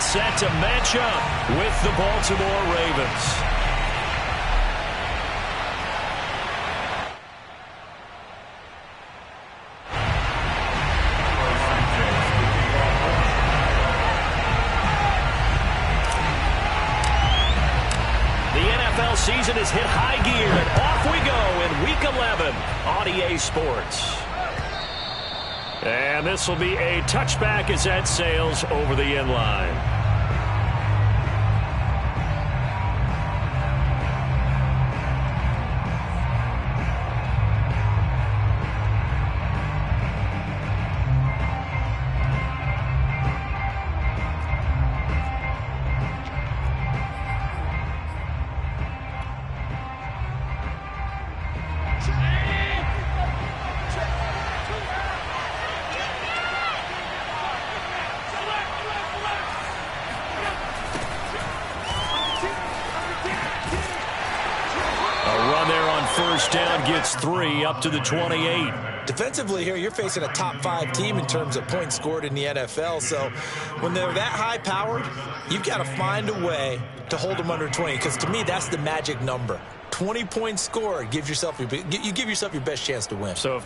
gets set to match up with the Baltimore Ravens. Season is hit high gear, and off we go in Week 11 on EA Sports. And this will be a touchback as that sails over the end line. First down gets 3 up to the 28. Defensively here, you're facing a top 5 team in terms of points scored in the NFL. So when they're that high-powered, you've got to find a way to hold them under 20. Because to me, that's the magic number. 20 points scored gives yourself you give yourself your best chance to win. So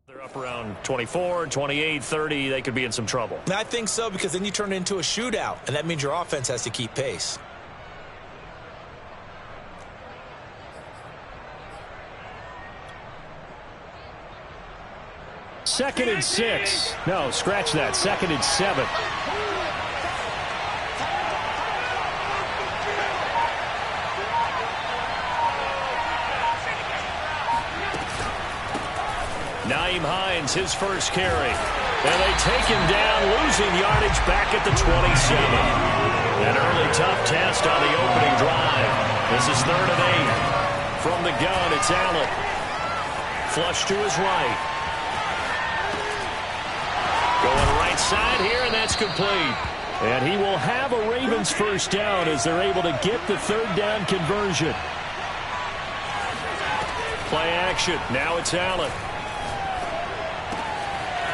they're up around 24, 28, 30. They could be in some trouble. I think so, because then you turn it into a shootout, and that means your offense has to keep pace. Second and 6. No, scratch that. Second and 7. Nyheim Hines, his first carry. And they take him down, losing yardage back at the 27. An early tough test on the opening drive. This is 3rd and 8. From the gun, it's Allen. Flush to his right. Going right side here, and that's complete. And he will have a Ravens first down as they're able to get the 3rd down conversion. Play action. Now it's Allen.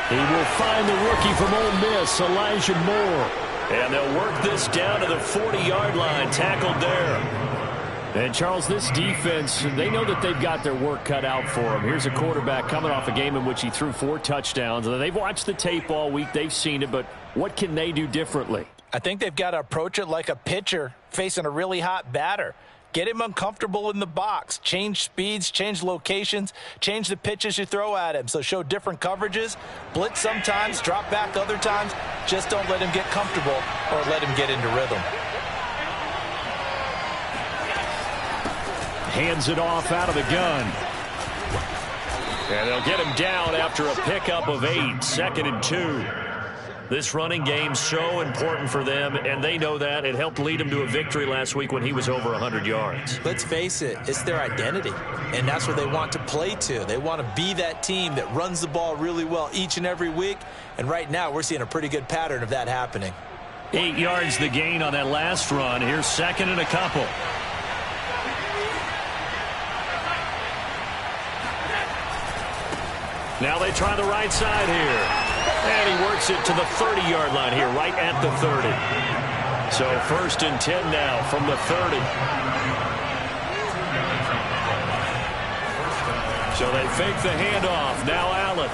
He will find the rookie from Ole Miss, Elijah Moore. And they'll work this down to the 40-yard line, tackled there. And, Charles, this defense, they know that they've got their work cut out for them. Here's a quarterback coming off a game in which he threw 4 touchdowns. They've watched the tape all week. They've seen it, but what can they do differently? I think they've got to approach it like a pitcher facing a really hot batter. Get him uncomfortable in the box. Change speeds, change locations, change the pitches you throw at him. So show different coverages. Blitz sometimes, drop back other times. Just don't let him get comfortable or let him get into rhythm. Hands it off out of the gun. And they'll get him down after a pickup of 8. 2nd and 2. This running game's so important for them, and they know that. It helped lead them to a victory last week when he was over 100 yards. Let's face it, it's their identity, and that's what they want to play to. They want to be that team that runs the ball really well each and every week, and right now we're seeing a pretty good pattern of that happening. 8 yards the gain on that last run. Here's 2nd and a couple. Now they try the right side here. And he works it to the 30-yard line here, right at the 30. So 1st and 10 now from the 30. So they fake the handoff. Now Allen.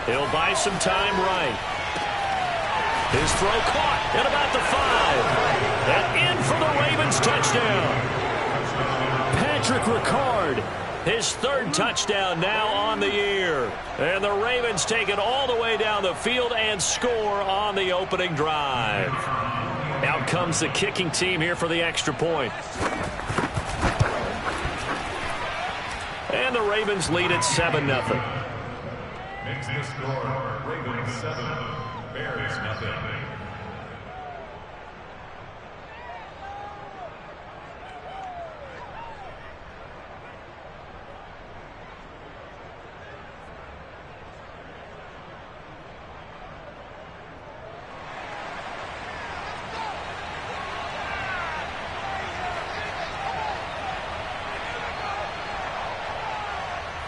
He'll buy some time right. His throw caught at about the 5. And in for the Ravens touchdown. Patrick Ricard, his 3rd touchdown now on the year. And the Ravens take it all the way down the field and score on the opening drive. Out comes the kicking team here for the extra point. And the Ravens lead at 7-0. Makes the score Ravens 7, Bears nothing.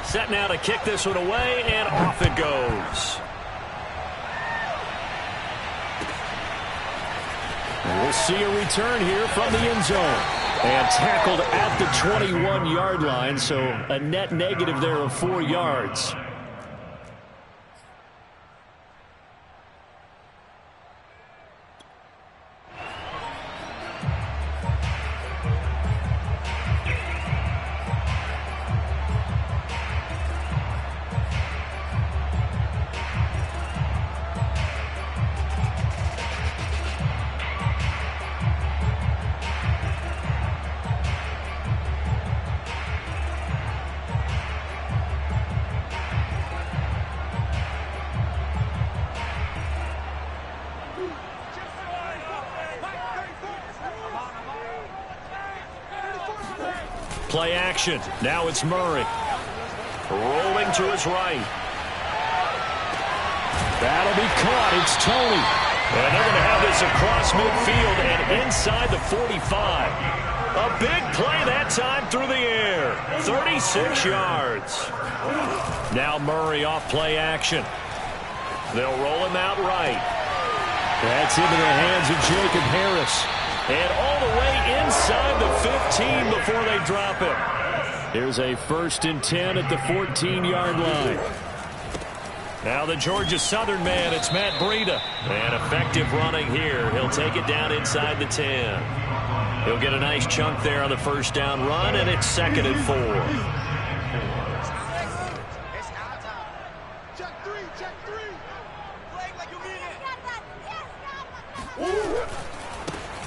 Set now to kick this one away, and off it goes. And we'll see a return here from the end zone. And tackled at the 21-yard line, so a net negative there of 4 yards. Play action. Now it's Murray. Rolling to his right. That'll be caught. It's Tony. And they're going to have this across midfield and inside the 45. A big play that time through the air. 36 yards. Now Murray off play action. They'll roll him out right. That's into the hands of Jacob Harris. And all the way inside the 15 before they drop it. Here's a 1st and 10 at the 14-yard line. Now the Georgia Southern man, it's Matt Breida. And effective running here. He'll take it down inside the 10. He'll get a nice chunk there on the 1st down run, and it's 2nd and 4.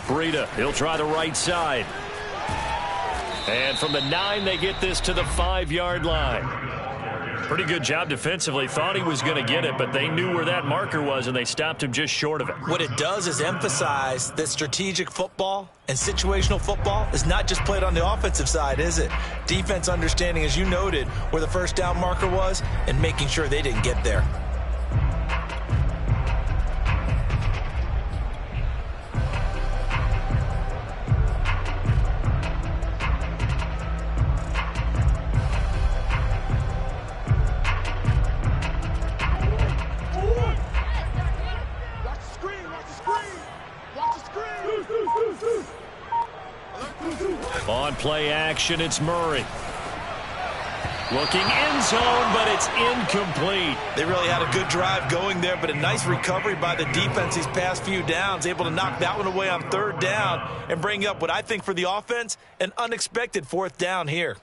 Breida, he'll try the right side. And from the 9, they get this to the 5-yard line. Pretty good job defensively. Thought he was going to get it, but they knew where that marker was, and they stopped him just short of it. What it does is emphasize that strategic football and situational football is not just played on the offensive side, is it? Defense understanding, as you noted, where the 1st down marker was and making sure they didn't get there. On play action, it's Murray. Looking end zone, but it's incomplete. They really had a good drive going there, but a nice recovery by the defense these past few downs, able to knock that one away on 3rd down and bring up what I think for the offense, an unexpected 4th down here.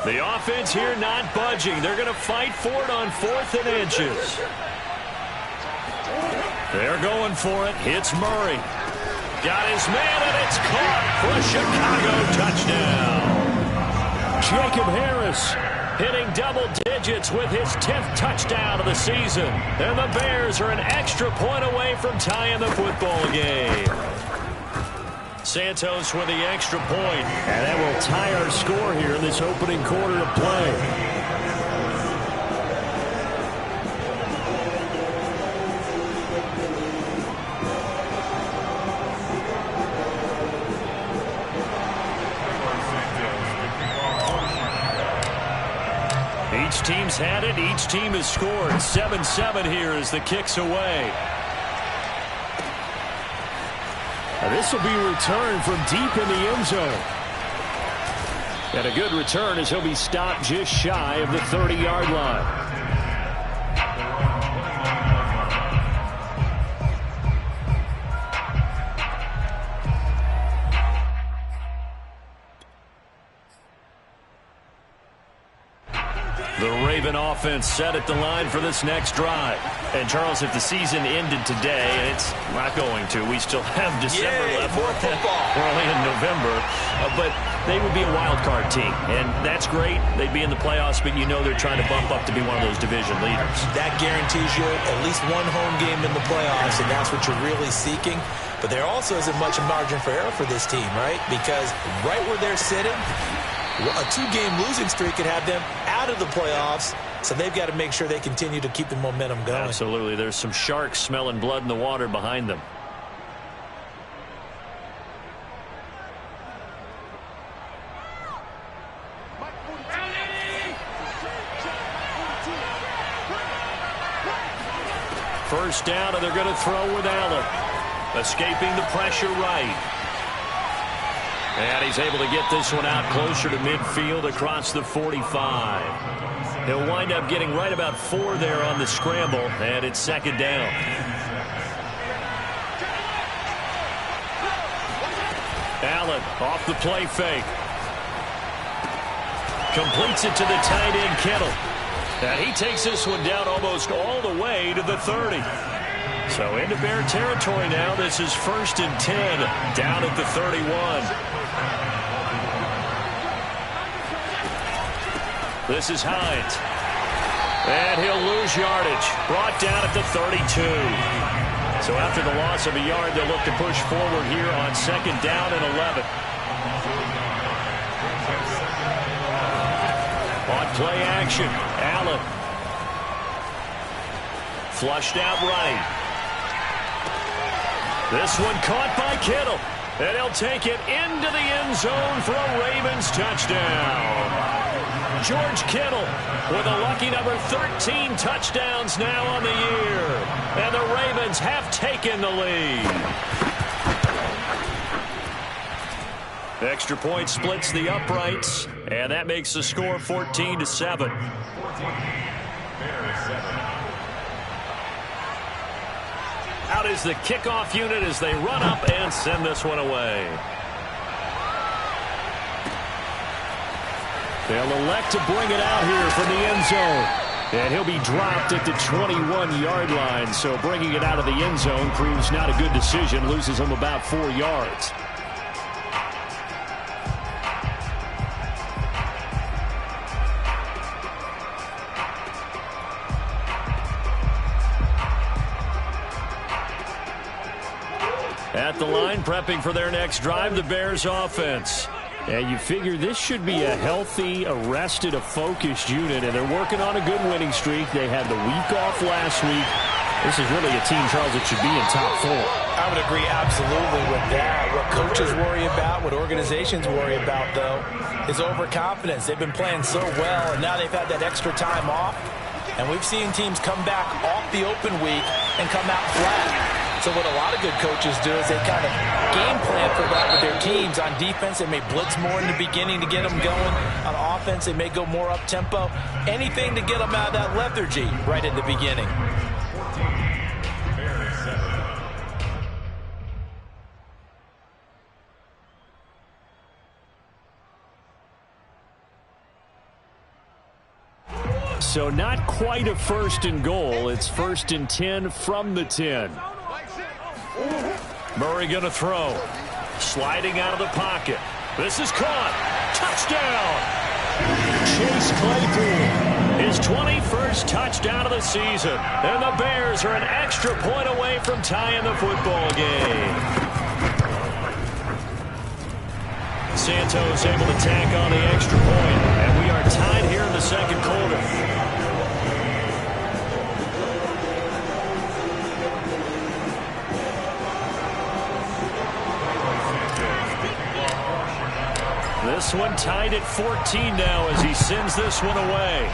The offense here not budging. They're going to fight for it on 4th and inches. They're going for it. It's Murray. Got his man, and it's caught for a Chicago touchdown. Jacob Harris hitting double digits with his 10th touchdown of the season. And the Bears are an extra point away from tying the football game. Santos with the extra point. And that will tie our score here in this opening quarter of play. Each team's had it. Each team has scored. 7-7 here as the kick's away. Now this will be returned from deep in the end zone. And a good return as he'll be stopped just shy of the 30-yard line. The Raven offense set at the line for this next drive. And, Charles, if the season ended today, and it's not going to, we still have December left. More football. We're only in November. But they would be a wild card team. And that's great. They'd be in the playoffs, but you know they're trying to bump up to be one of those division leaders. That guarantees you at least one home game in the playoffs, and that's what you're really seeking. But there also isn't much margin for error for this team, right? Because right where they're sitting, a two-game losing streak could have them out of the playoffs, so they've got to make sure they continue to keep the momentum going. Absolutely. There's some sharks smelling blood in the water behind them. First down, and they're going to throw with Allen. Escaping the pressure right. And he's able to get this one out closer to midfield across the 45. He'll wind up getting right about 4 there on the scramble, and it's second down. Allen off the play fake. Completes it to the tight end, Kittle. And he takes this one down almost all the way to the 30. So into Bear territory now. This is 1st and 10 down at the 31. This is Hines. And he'll lose yardage. Brought down at the 32. So after the loss of a yard, they'll look to push forward here on 2nd down and 11. On play action, Allen. Flushed out right. This one caught by Kittle. And he'll take it into the end zone for a Ravens touchdown. George Kittle with a lucky number 13 touchdowns now on the year. And the Ravens have taken the lead. The extra point splits the uprights, and that makes the score 14-7. Out is the kickoff unit as they run up and send this one away. They'll elect to bring it out here from the end zone. And he'll be dropped at the 21-yard line. So bringing it out of the end zone proves not a good decision. Loses him about 4 yards. At the line, prepping for their next drive, the Bears offense. And you figure this should be a healthy, arrested, a focused unit, and they're working on a good winning streak. They had the week off last week. This is really a team, Charles, that should be in top 4. I would agree absolutely with that. What coaches worry about, what organizations worry about, though, is overconfidence. They've been playing so well, and now they've had that extra time off. And we've seen teams come back off the open week and come out flat. So what a lot of good coaches do is they kind of game plan for that with their teams. On defense, they may blitz more in the beginning to get them going. On offense, they may go more up-tempo. Anything to get them out of that lethargy right at the beginning. So not quite a 1st and goal. It's 1st and 10 from the 10. Murray going to throw. Sliding out of the pocket. This is caught. Touchdown! Chase Claypool. His 21st touchdown of the season. And the Bears are an extra point away from tying the football game. Santos able to tack on the extra point. And we are tied here in the 2nd quarter. This one tied at 14 now as he sends this one away.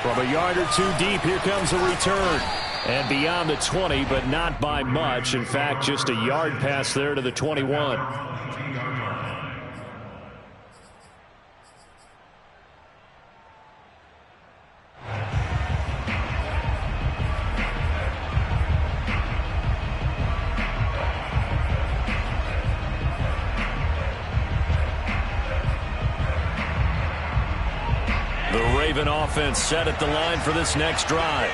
From a yard or two deep, here comes a return. And beyond the 20, but not by much. In fact, just a yard pass there to the 21. Raven offense set at the line for this next drive.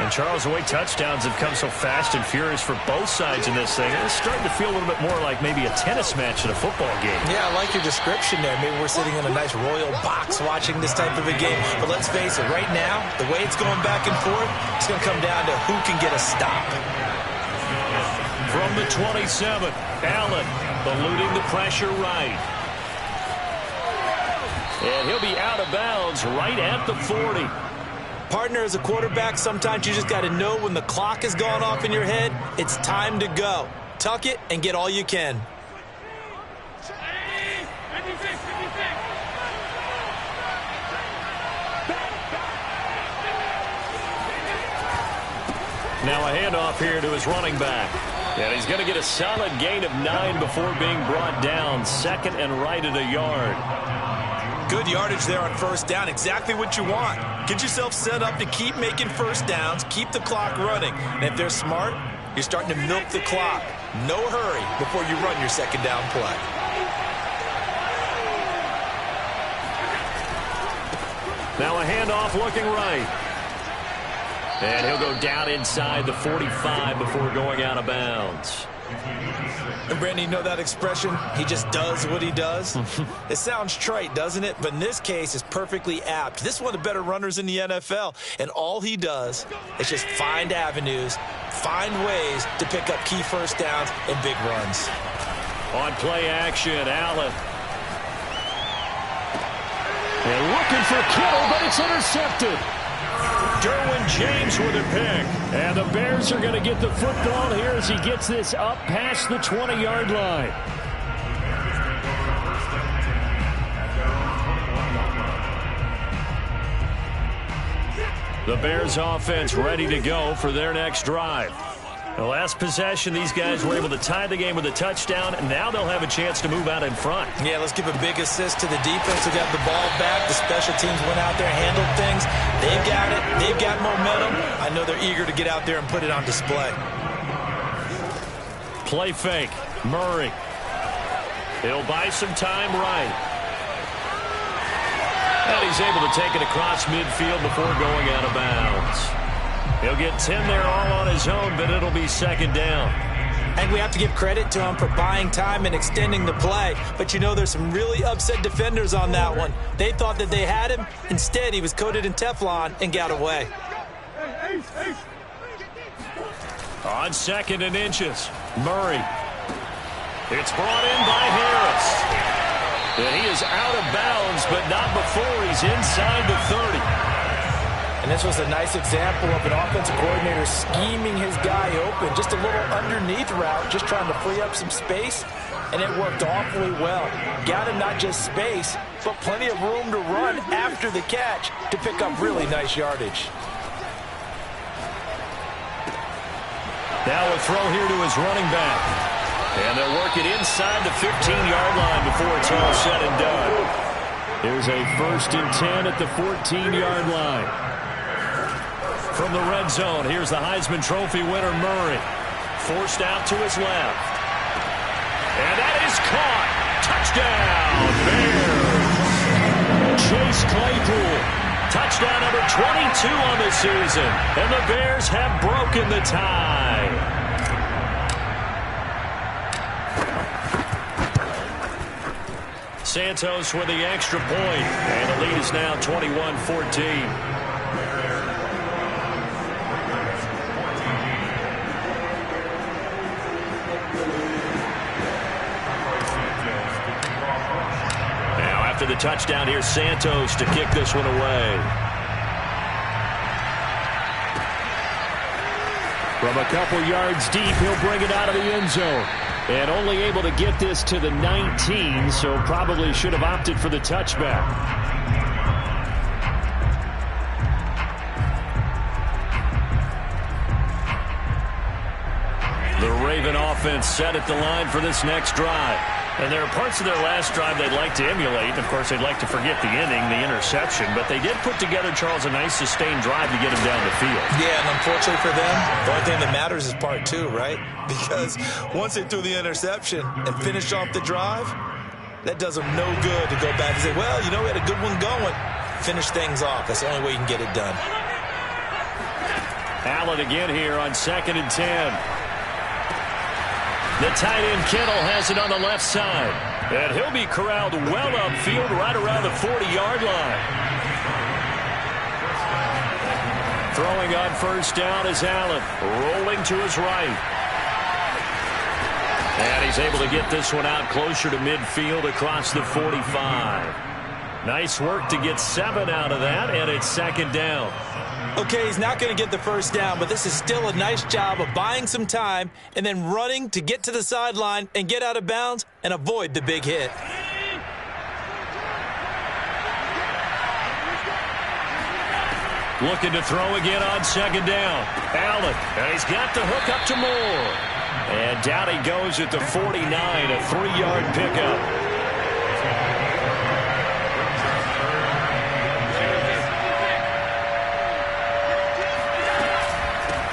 And Charles, the way touchdowns have come so fast and furious for both sides in this thing, it's starting to feel a little bit more like maybe a tennis match at a football game. Yeah, I like your description there. Maybe we're sitting in a nice royal box watching this type of a game. But let's face it, right now, the way it's going back and forth, it's going to come down to who can get a stop. From the 27, Allen eluding the pressure right. And he'll be out of bounds right at the 40. Partner, as a quarterback, sometimes you just got to know when the clock has gone off in your head, it's time to go. Tuck it and get all you can. Now a handoff here to his running back. And he's going to get a solid gain of 9 before being brought down. Second and right at a yard. Good yardage there on first down. Exactly what you want. Get yourself set up to keep making first downs, keep the clock running. And if they're smart, you're starting to milk the clock. No hurry before you run your second down play. Now a handoff looking right. And he'll go down inside the 45 before going out of bounds. And Brandon, you know that expression? He just does what he does. It sounds trite, doesn't it? But in this case, it's perfectly apt. This is one of the better runners in the NFL. And all he does is just find avenues, find ways to pick up key first downs and big runs. On play action, Allen. They're looking for Kittle, but it's intercepted. Derwin James with a pick. And the Bears are going to get the football here as he gets this up past the 20-yard line. The Bears offense ready to go for their next drive. The last possession, these guys were able to tie the game with a touchdown, and now they'll have a chance to move out in front. Yeah, let's give a big assist to the defense who got the ball back. The special teams went out there, handled things. They've got it. They've got momentum. I know they're eager to get out there and put it on display. Play fake. Murray. He'll buy some time right. And he's able to take it across midfield before going out of bounds. He'll get 10 there all on his own, but it'll be second down. And we have to give credit to him for buying time and extending the play. But you know, there's some really upset defenders on that one. They thought that they had him. Instead, he was coated in Teflon and got away. On second and inches, Murray. It's brought in by Harris. And he is out of bounds, but not before he's inside the 30. And this was a nice example of an offensive coordinator scheming his guy open. Just a little underneath route, just trying to free up some space. And it worked awfully well. Got him not just space, but plenty of room to run after the catch to pick up really nice yardage. Now a throw here to his running back. And they'll work it inside the 15-yard line before it's all said and done. There's a 1st and 10 at the 14-yard line. From the red zone, here's the Heisman Trophy winner, Murray. Forced out to his left. And that is caught. Touchdown, Bears. Chase Claypool. Touchdown number 22 on the season. And the Bears have broken the tie. Santos with the extra point. And the lead is now 21-14. After the touchdown, here's Santos to kick this one away. From a couple yards deep, he'll bring it out of the end zone. And only able to get this to the 19, so probably should have opted for the touchback. Raven offense set at the line for this next drive. And there are parts of their last drive they'd like to emulate. Of course, they'd like to forget the inning, the interception. But they did put together, Charles, a nice sustained drive to get him down the field. Yeah, and unfortunately for them, the only thing that matters is part two, right? Because once they threw the interception and finished off the drive, that does them no good to go back and say, well, you know, we had a good one going. Finish things off. That's the only way you can get it done. Allen again here on 2nd and 10. The tight end Kittle has it on the left side. And he'll be corralled well upfield right around the 40-yard line. Throwing on first down is Allen. Rolling to his right. And he's able to get this one out closer to midfield across the 45. Nice work to get 7 out of that, and it's 2nd down. Okay, he's not going to get the first down, but this is still a nice job of buying some time and then running to get to the sideline and get out of bounds and avoid the big hit. Looking to throw again on 2nd down. Allen, and he's got the hook up to Moore. And down he goes at the 49, a 3-yard pickup.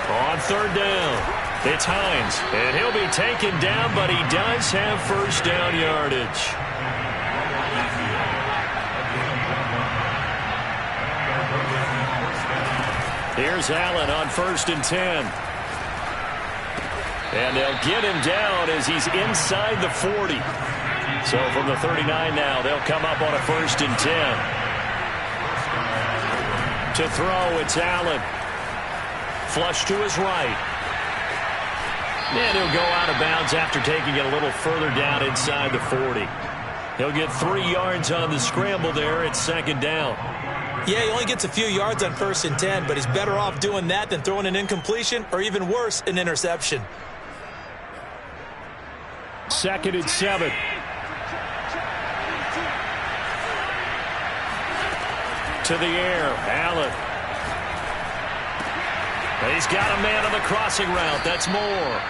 On 3rd down, it's Hines, and he'll be taken down, but he does have first down yardage. Here's Allen on 1st and 10. And they'll get him down as he's inside the 40. So from the 39 now, they'll come up on a 1st and 10. To throw, it's Allen. Flush to his right. And he'll go out of bounds after taking it a little further down inside the 40. He'll get 3 yards on the scramble there at 2nd down. Yeah, he only gets a few yards on 1st and 10, but he's better off doing that than throwing an incompletion or even worse, an interception. 2nd and 7. To the air, Allen. He's got a man on the crossing route. That's Moore.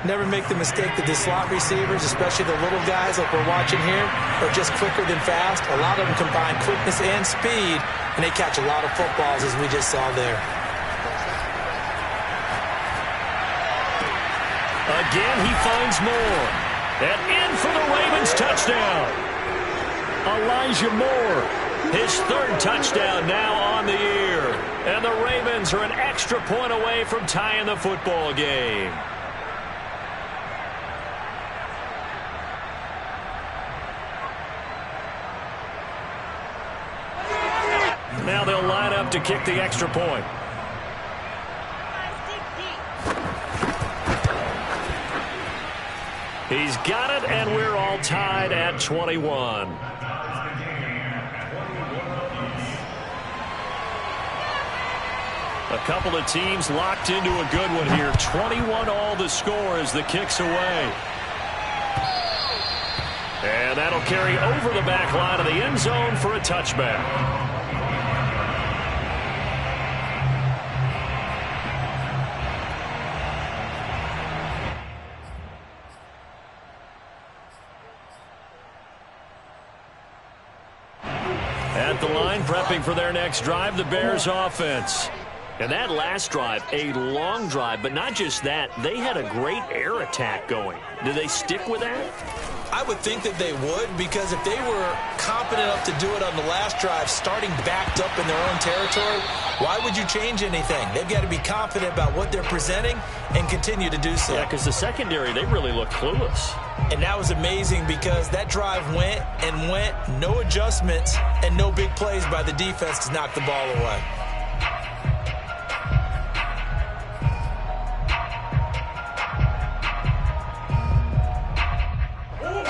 Never make the mistake that the slot receivers, especially the little guys like we're watching here, are just quicker than fast. A lot of them combine quickness and speed, and they catch a lot of footballs, as we just saw there. Again, he finds Moore. And in for the Ravens touchdown. Elijah Moore, his 3rd touchdown now on the year. And the Ravens are an extra point away from tying the football game. Now they'll line up to kick the extra point. He's got it, and we're all tied at 21. A couple of teams locked into a good one here. 21 all the score as the kick's away. And that'll carry over the back line of the end zone for a touchback. At the line, prepping for their next drive, the Bears offense. And that last drive, a long drive, but not just that, they had a great air attack going. Do they stick with that? I would think that they would, because if they were competent enough to do it on the last drive, starting backed up in their own territory, why would you change anything? They've got to be confident about what they're presenting and continue to do so. Yeah, because the secondary, they really look clueless. And that was amazing because that drive went and went, no adjustments, and no big plays by the defense to knock the ball away.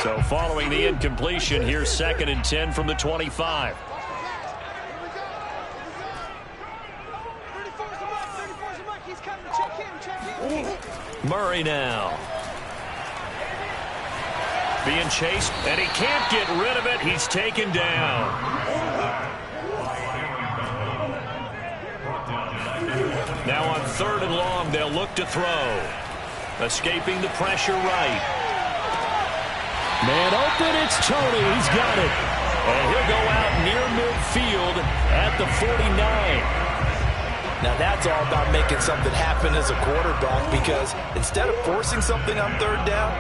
So following the incompletion, here's 2nd and 10 from the 25. Murray now. Being chased, and he can't get rid of it. He's taken down. Now on 3rd and long, they'll look to throw. Escaping the pressure right. Man open, it's Tony. He's got it. And he'll go out near midfield at the 49. Now that's all about making something happen as a quarterback, because instead of forcing something on third down,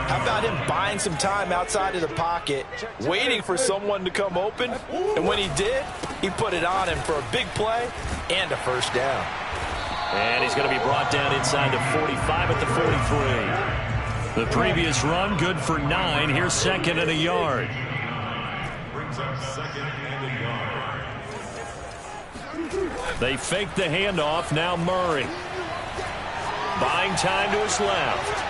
how about him buying some time outside of the pocket, waiting for someone to come open, and when he did, he put it on him for a big play and a first down. And he's going to be brought down inside the 45 at the 43. The previous run, good for 9. Here's second and a yard. Brings up second and a yard. They fake the handoff. Now Murray. Buying time to his left.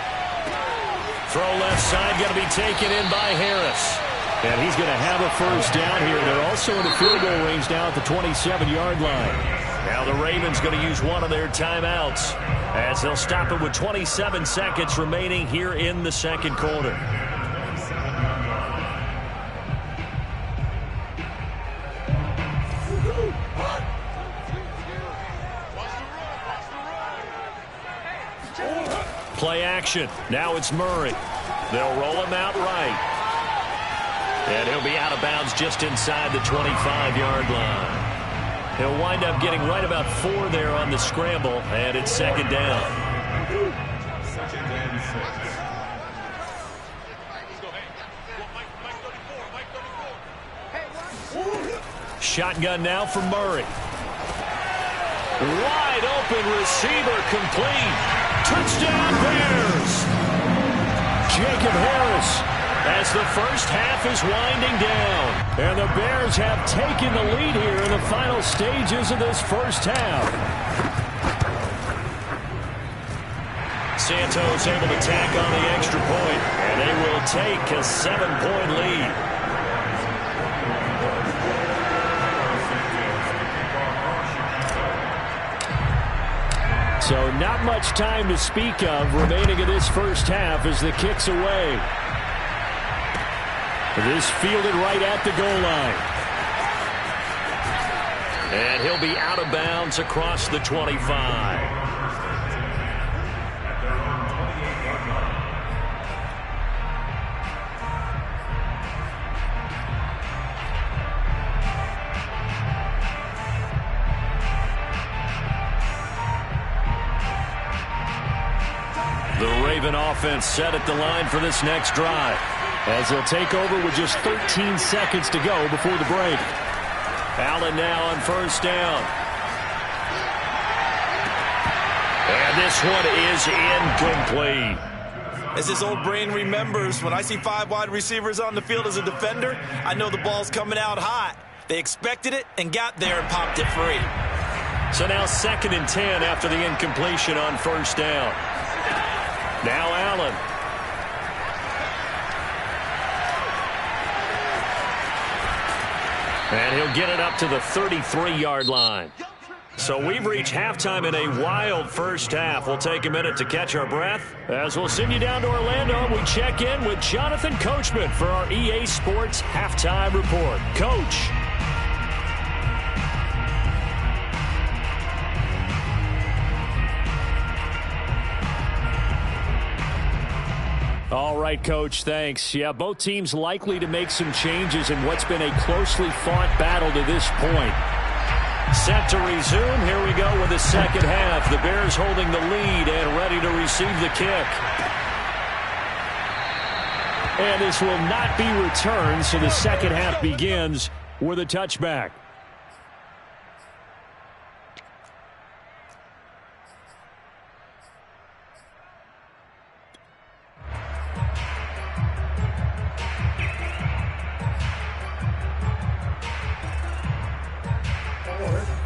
Throw left side, going to be taken in by Harris. And he's going to have a first down here. They're also in the field goal range now at the 27-yard line. Now the Ravens going to use one of their timeouts as they'll stop it with 27 seconds remaining here in the second quarter. Play action. Now it's Murray. They'll roll him out right. And he'll be out of bounds just inside the 25-yard line. He'll wind up getting right about 4 there on the scramble, and it's second down. Second and 6. Shotgun now for Murray. Wide open receiver complete. Touchdown Bears. Jacob Harris. As the first half is winding down. And the Bears have taken the lead here in the final stages of this first half. Santos able to tack on the extra point, and they will take a 7-point lead. So not much time to speak of remaining in this first half as the kick's away. This fielded right at the goal line. And he'll be out of bounds across the 25. The Raven offense set at the line for this next drive, as they'll take over with just 13 seconds to go before the break. Allen now on first down. And this one is incomplete. As his old brain remembers, when I see 5 wide receivers on the field as a defender, I know the ball's coming out hot. They expected it and got there and popped it free. So now second and 10 after the incompletion on first down. Now Allen. And he'll get it up to the 33-yard line. So we've reached halftime in a wild first half. We'll take a minute to catch our breath as we'll send you down to Orlando and we check in with Jonathan Coachman for our EA Sports Halftime Report. Coach. All right, Coach, thanks. Yeah, both teams likely to make some changes in what's been a closely fought battle to this point. Set to resume. Here we go with the second half. The Bears holding the lead and ready to receive the kick. And this will not be returned, so the second half begins with a touchback.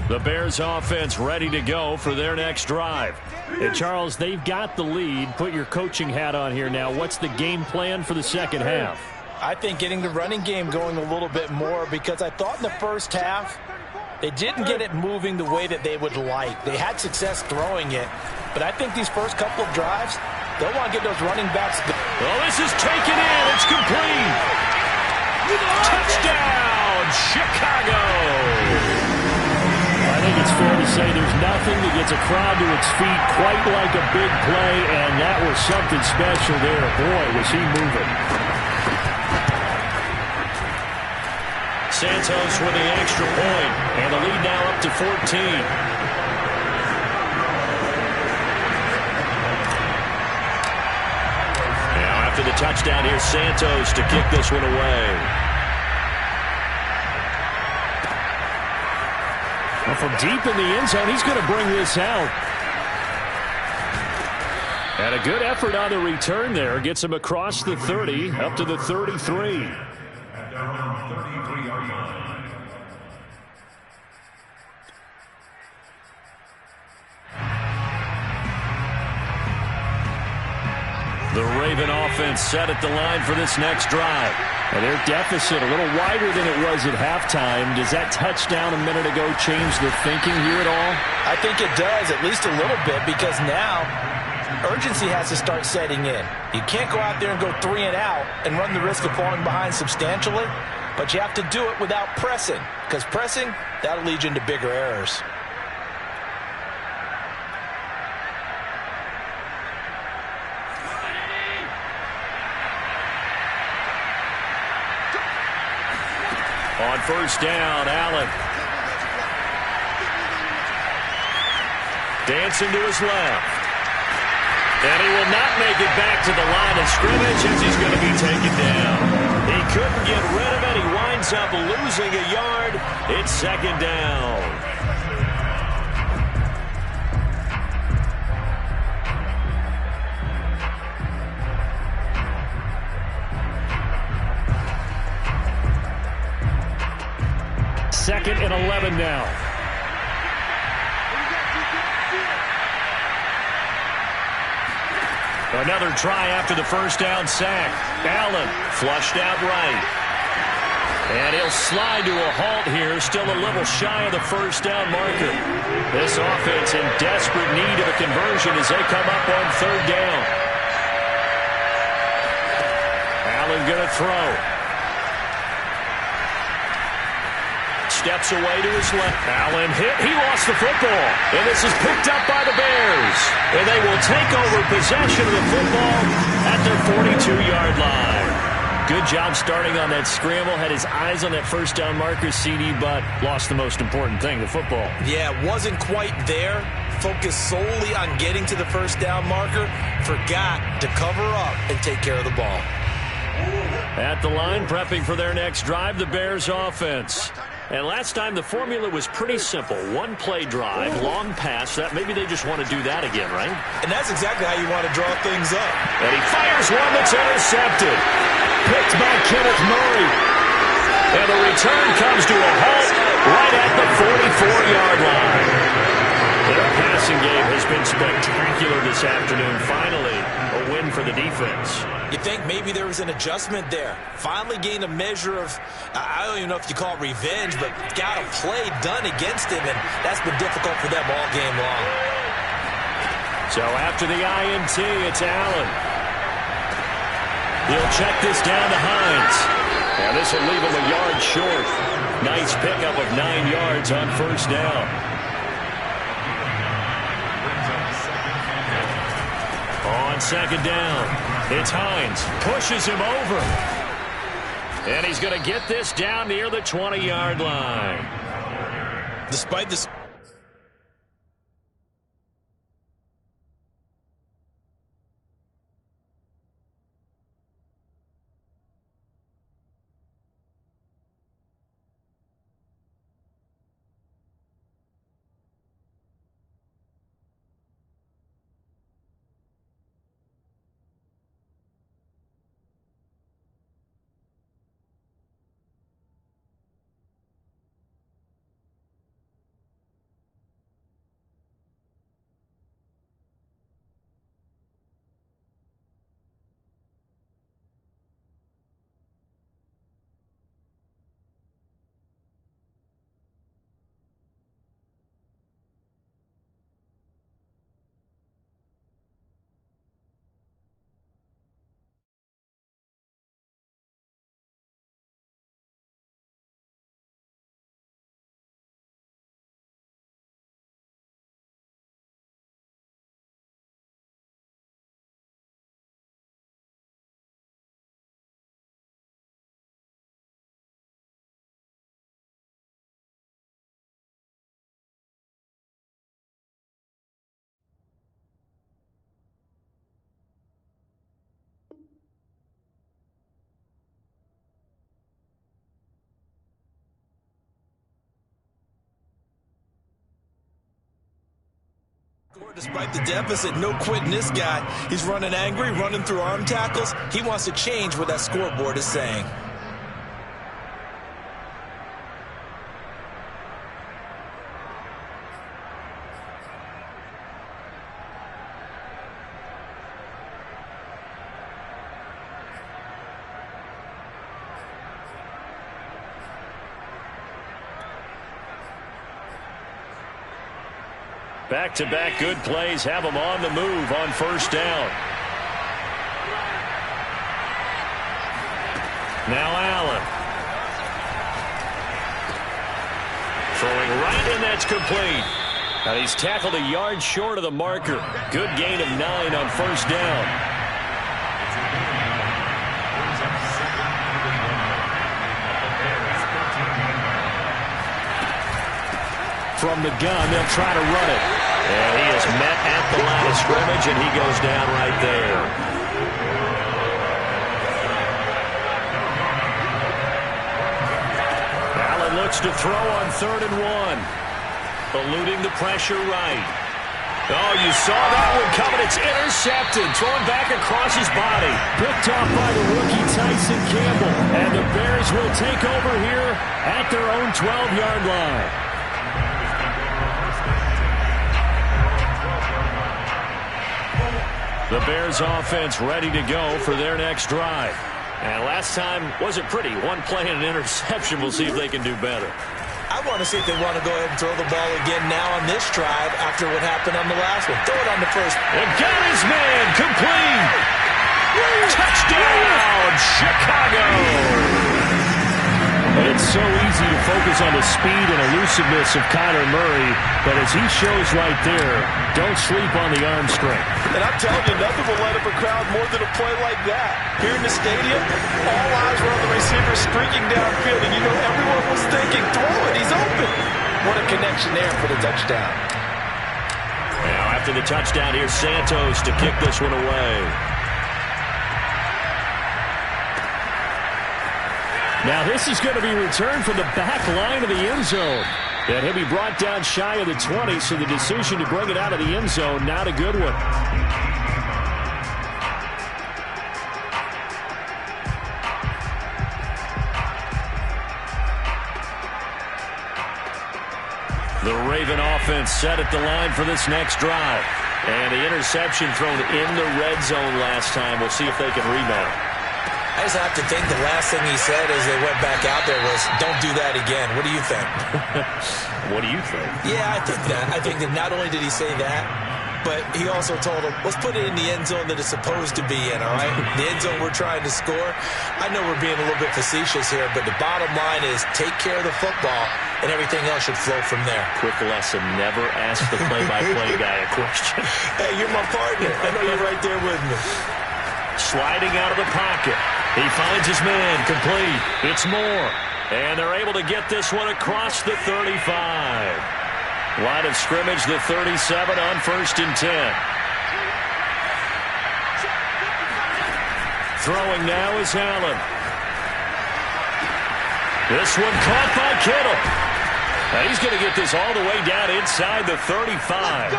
The Bears offense ready to go for their next drive. And Charles, they've got the lead. Put your coaching hat on here now. What's the game plan for the second half? I think getting the running game going a little bit more, because I thought in the first half they didn't get it moving the way that they would like. They had success throwing it, but I think these first couple of drives, they'll want to get those running backs. Well, this is taken in. It's complete. Touchdown, Chicago. I think it's fair to say there's nothing that gets a crowd to its feet quite like a big play, and that was something special there. Boy, was he moving. Santos with the extra point, and the lead now up to 14. After the touchdown, here's Santos to kick this one away. Well, from deep in the end zone, he's going to bring this out. And a good effort on the return there. Gets him across the 30, up to the 33. At their own 33-yard line. The Raven offense set at the line for this next drive. And their deficit a little wider than it was at halftime. Does that touchdown a minute ago change the thinking here at all? I think it does, at least a little bit, because now urgency has to start setting in. You can't go out there and go 3 and out and run the risk of falling behind substantially, but you have to do it without pressing, because pressing, that'll lead you into bigger errors. On first down, Allen. Dancing to his left. And he will not make it back to the line of scrimmage as he's going to be taken down. He couldn't get rid of it. He winds up losing a yard. It's second down. Second and 11 now. Another try after the first down sack. Allen flushed out right. And he'll slide to a halt here, still a little shy of the first down marker. This offense in desperate need of a conversion as they come up on third down. Allen going to throw. Steps away to his left. Allen hit. He lost the football. And this is picked up by the Bears. And they will take over possession of the football at their 42-yard line. Good job starting on that scramble. Had his eyes on that first down marker, CD, but lost the most important thing, the football. Yeah, wasn't quite there. Focused solely on getting to the first down marker. Forgot to cover up and take care of the ball. At the line, prepping for their next drive, the Bears offense. And last time the formula was pretty simple. One play drive, long pass. That maybe they just want to do that again, right? And that's exactly how you want to draw things up. And he fires one that's intercepted. Picked by Kenneth Murray. And the return comes to a halt right at the 44-yard line. Their passing game has been spectacular this afternoon. Finally, a win for the defense. You think maybe there was an adjustment there. Finally gained a measure of, I don't even know if you call it revenge, but got a play done against him, and that's been difficult for them all game long. So after the INT, it's Allen. He'll check this down to Hines. And this will leave him a yard short. Nice pickup of 9 yards on first down. On second down, it's Hines. Pushes him over. And he's going to get this down near the 20-yard line. Despite this. Despite the deficit, no quitting this guy. He's running angry, running through arm tackles. He wants to change what that scoreboard is saying. Back-to-back good plays have them on the move on first down. Now Allen. Throwing right, and that's complete. Now he's tackled a yard short of the marker. Good gain of 9 on first down. From the gun, they'll try to run it. And he is met at the line of scrimmage, and he goes down right there. Allen looks to throw on 3rd and 1. Eluding the pressure right. Oh, you saw that one coming. It's intercepted. Thrown back across his body. Picked off by the rookie Tyson Campbell. And the Bears will take over here at their own 12-yard line. The Bears offense ready to go for their next drive. And last time wasn't pretty. One play and an interception. We'll see if they can do better. I want to see if they want to go ahead and throw the ball again now on this drive after what happened on the last one. Throw it on the first. And got his man. Complete. Touchdown, Chicago. It's so easy to focus on the speed and elusiveness of Kyler Murray, but as he shows right there, don't sleep on the arm strength. And I'm telling you, nothing will light up a crowd more than a play like that. Here in the stadium, all eyes were on the receiver streaking downfield, and you know everyone was thinking, throw it, he's open. What a connection there for the touchdown. Now after the touchdown, here's Santos to kick this one away. Now this is going to be returned from the back line of the end zone. And he'll be brought down shy of the 20, so the decision to bring it out of the end zone, not a good one. The Raven offense set at the line for this next drive. And the interception thrown in the red zone last time. We'll see if they can rebound. I just have to think the last thing he said as they went back out there was, don't do that again. What do you think? What do you think? Yeah, I think that. I think that not only did he say that, but he also told him, let's put it in the end zone that it's supposed to be in, all right? The end zone we're trying to score. I know we're being a little bit facetious here, but the bottom line is take care of the football, and everything else should flow from there. Quick lesson, never ask the play-by-play guy a question. Hey, you're my partner. I know you're right there with me. Sliding out of the pocket. He finds his man, complete. It's Moore. And they're able to get this one across the 35. Line of scrimmage, the 37 on 1st and 10. Throwing now is Allen. This one caught by Kittle. Now he's going to get this all the way down inside the 35.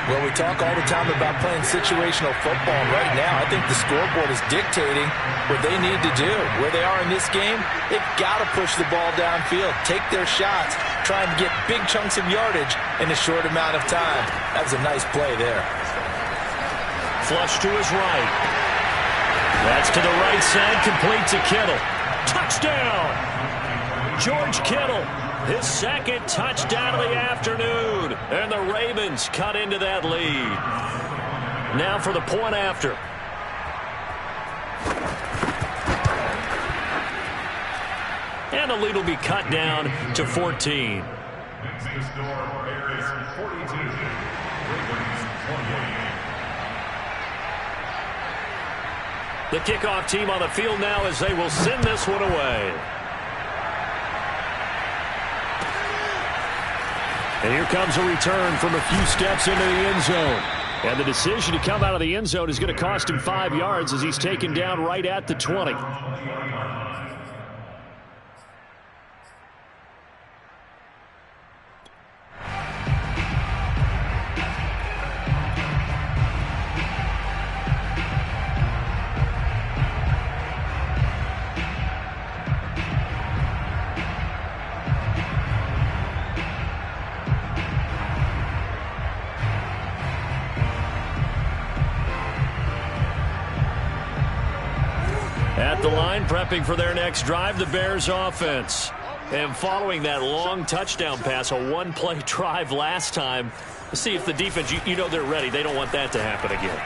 Well, we talk all the time about playing situational football, and right now I think the scoreboard is dictating what they need to do. Where they are in this game, they've got to push the ball downfield, take their shots, trying to get big chunks of yardage in a short amount of time. That was a nice play there. Flush to his right. That's to the right side, complete to Kittle. Touchdown! George Kittle. His second touchdown of the afternoon. And the Ravens cut into that lead. Now for the point after. And the lead will be cut down to 14. The kickoff team on the field now as they will send this one away. And here comes a return from a few steps into the end zone. And the decision to come out of the end zone is going to cost him 5 yards as he's taken down right at the 20. At the line, prepping for their next drive, the Bears offense. And following that long touchdown pass, a one-play drive last time, let's see if the defense, you know they're ready. They don't want that to happen again.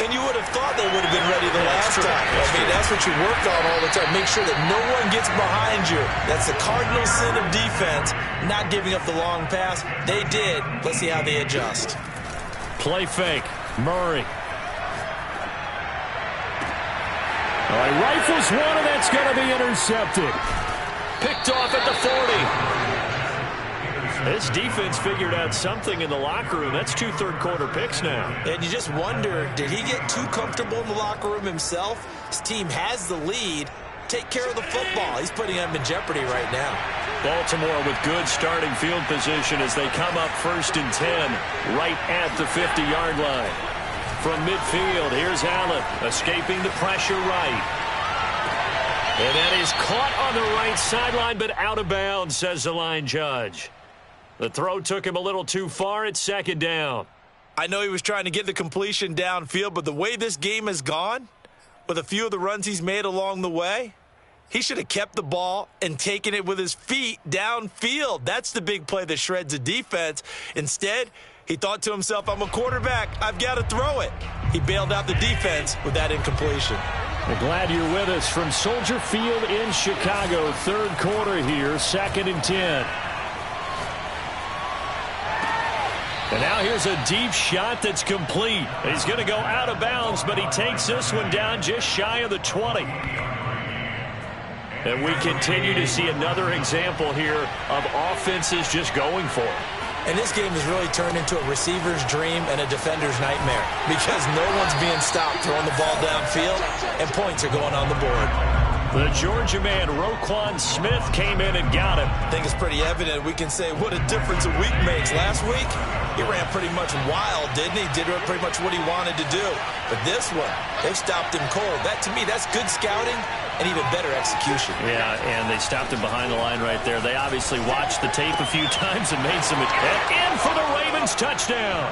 And you would have thought they would have been ready the last time. That's what you worked on all the time. Make sure that no one gets behind you. That's the cardinal sin of defense, not giving up the long pass. They did. Let's see how they adjust. Play fake. Murray. All right, rifles one, and that's going to be intercepted. Picked off at the 40. This defense figured out something in the locker room. That's 2 third-quarter picks now. And you just wonder, did he get too comfortable in the locker room himself? His team has the lead. Take care of the football. He's putting them in jeopardy right now. Baltimore with good starting field position as they come up 1st and 10 right at the 50-yard line. From midfield, here's Allen escaping the pressure right. And that is caught on the right sideline, but out of bounds, says the line judge. The throw took him a little too far. It's 2nd down. I know he was trying to get the completion downfield, but the way this game has gone, with a few of the runs he's made along the way, he should have kept the ball and taken it with his feet downfield. That's the big play that shreds a defense. Instead, he thought to himself, I'm a quarterback. I've got to throw it. He bailed out the defense with that incompletion. We're glad you're with us from Soldier Field in Chicago. 3rd quarter here, 2nd and 10. And now here's a deep shot that's complete. He's going to go out of bounds, but he takes this one down just shy of the 20. And we continue to see another example here of offenses just going for it. And this game has really turned into a receiver's dream and a defender's nightmare because no one's being stopped throwing the ball downfield, and points are going on the board. The Georgia man, Roquan Smith, came in and got him. I think it's pretty evident. We can say what a difference a week makes. Last week, he ran pretty much wild, didn't he? Did pretty much what he wanted to do. But this one, they stopped him cold. That, to me, that's good scouting and even better execution. Yeah, and they stopped him behind the line right there. They obviously watched the tape a few times and made some... And in for the Ravens touchdown.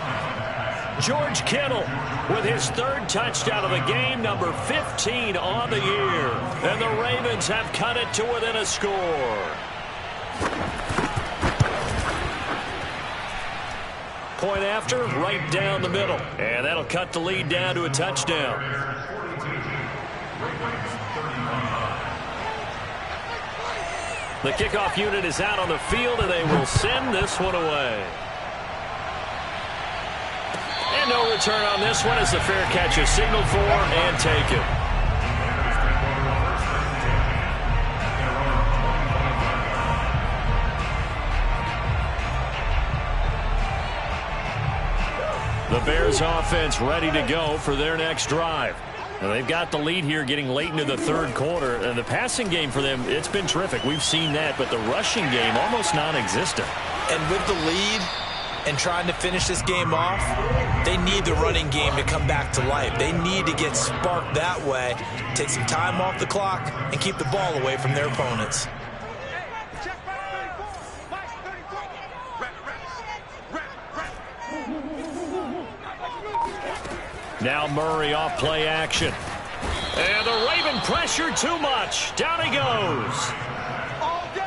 George Kittle with his 3rd touchdown of the game, number 15 on the year. And the Ravens have cut it to within a score. Point after, right down the middle. And that'll cut the lead down to a touchdown. The kickoff unit is out on the field, and they will send this one away. And no return on this one as the fair catch is signaled for and taken. The Bears offense ready to go for their next drive. Now they've got the lead here getting late into the 3rd quarter. And the passing game for them, it's been terrific. We've seen that, but the rushing game almost non-existent. And with the lead and trying to finish this game off, they need the running game to come back to life. They need to get sparked that way, take some time off the clock, and keep the ball away from their opponents. Now Murray off play action. And the Raven pressure too much. Down he goes.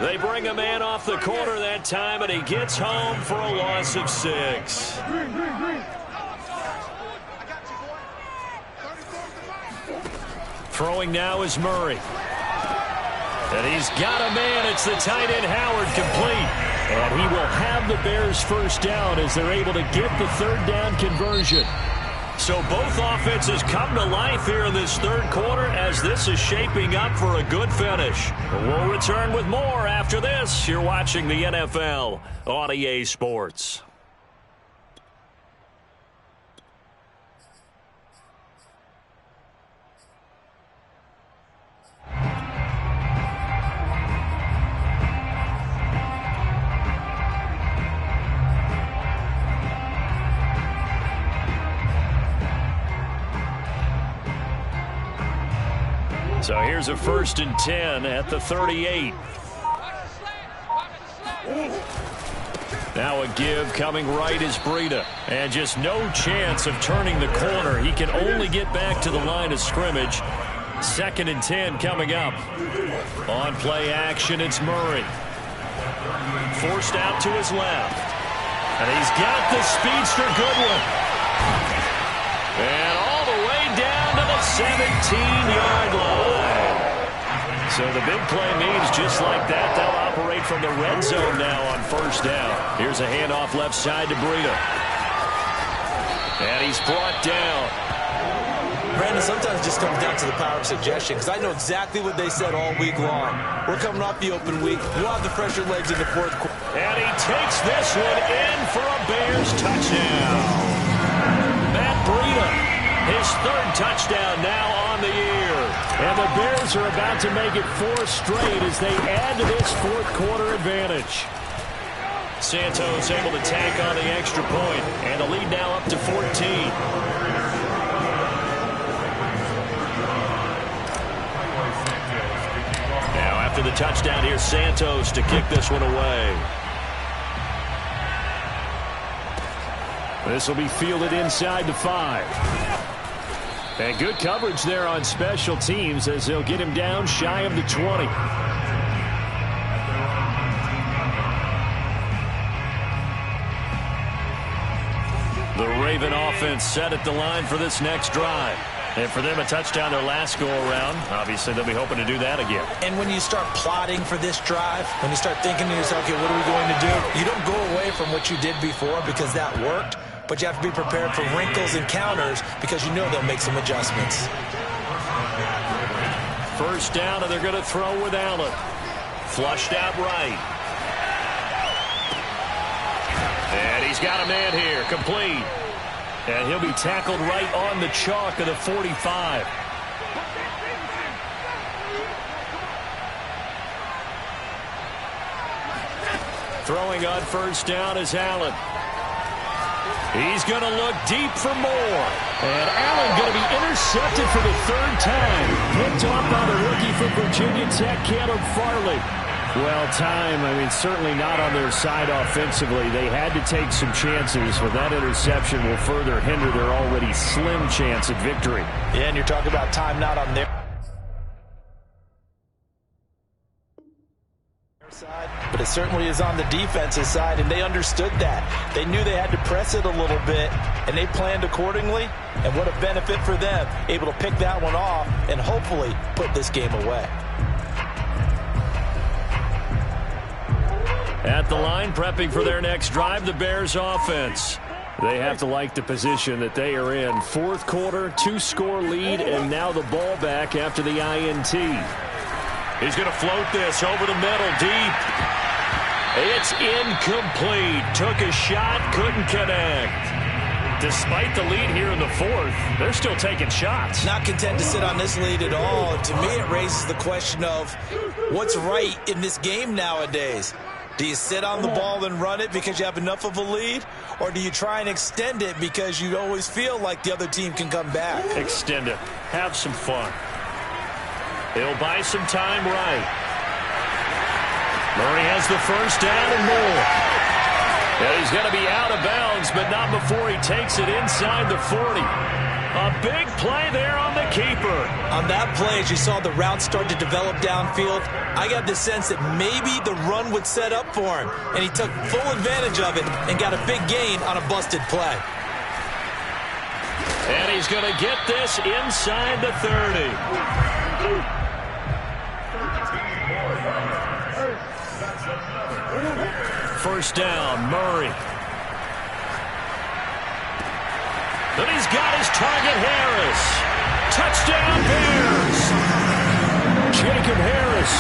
They bring a man off the corner that time, and he gets home for a loss of 6. Throwing now is Murray. And he's got a man. It's the tight end Howard complete. And he will have the Bears 1st down as they're able to get the 3rd down conversion. So both offenses come to life here in this 3rd quarter as this is shaping up for a good finish. We'll return with more after this. You're watching the NFL on EA Sports. So here's a 1st and 10 at the 38. Now a give coming right is Breida. And just no chance of turning the corner. He can only get back to the line of scrimmage. 2nd and 10 coming up. On play action, it's Murray. Forced out to his left. And he's got the speedster Goodwin. And all the way down to the 17-yard line. So the big play means just like that, they'll operate from the red zone now on 1st down. Here's a handoff left side to Breida. And he's brought down. Brandon, sometimes it just comes down to the power of suggestion, because I know exactly what they said all week long. We're coming off the open week. We'll have the fresher legs in the 4th quarter. And he takes this one in for a Bears touchdown. Matt Breida, his 3rd touchdown now on the year. And the Bears are about to make it 4 straight as they add to this 4th quarter advantage. Santos able to tack on the extra point, and the lead now up to 14. After the touchdown, here's Santos to kick this one away. This will be fielded inside the 5. And good coverage there on special teams as they'll get him down shy of the 20. The Raven offense set at the line for this next drive. And for them, a touchdown their last go-around. Obviously, they'll be hoping to do that again. And when you start plotting for this drive, when you start thinking to yourself, okay, what are we going to do? You don't go away from what you did before because that worked, but you have to be prepared for wrinkles and counters because you know they'll make some adjustments. 1st down, and they're going to throw with Allen. Flushed out right. And he's got a man here, complete. And he'll be tackled right on the chalk of the 45. Throwing on 1st down is Allen. He's going to look deep for more. And Allen going to be intercepted for the 3rd time. Picked off by the rookie from Virginia Tech, Caleb Farley. Well, certainly not on their side offensively. They had to take some chances, but that interception will further hinder their already slim chance at victory. Yeah, and you're talking about time not on their side, but it certainly is on the defensive side, and they understood that. They knew they had to press it a little bit, and they planned accordingly, and what a benefit for them, able to pick that one off and hopefully put this game away. At the line, prepping for their next drive, the Bears offense. They have to like the position that they are in. 4th quarter, 2-score lead, and now the ball back after the INT. He's going to float this over the middle, deep. It's incomplete. Took a shot, couldn't connect. Despite the lead here in the 4th, they're still taking shots. Not content to sit on this lead at all. To me, it raises the question of what's right in this game nowadays. Do you sit on the ball and run it because you have enough of a lead? Or do you try and extend it because you always feel like the other team can come back? Extend it. Have some fun. He'll buy some time right. Murray has the 1st down and more. And he's going to be out of bounds, but not before he takes it inside the 40. A big play there on the keeper. On that play, as you saw the route start to develop downfield, I got the sense that maybe the run would set up for him, and he took full advantage of it and got a big gain on a busted play. And he's going to get this inside the 30. First down, Murray. But he's got his target, Harris. Touchdown, Bears. Jacob Harris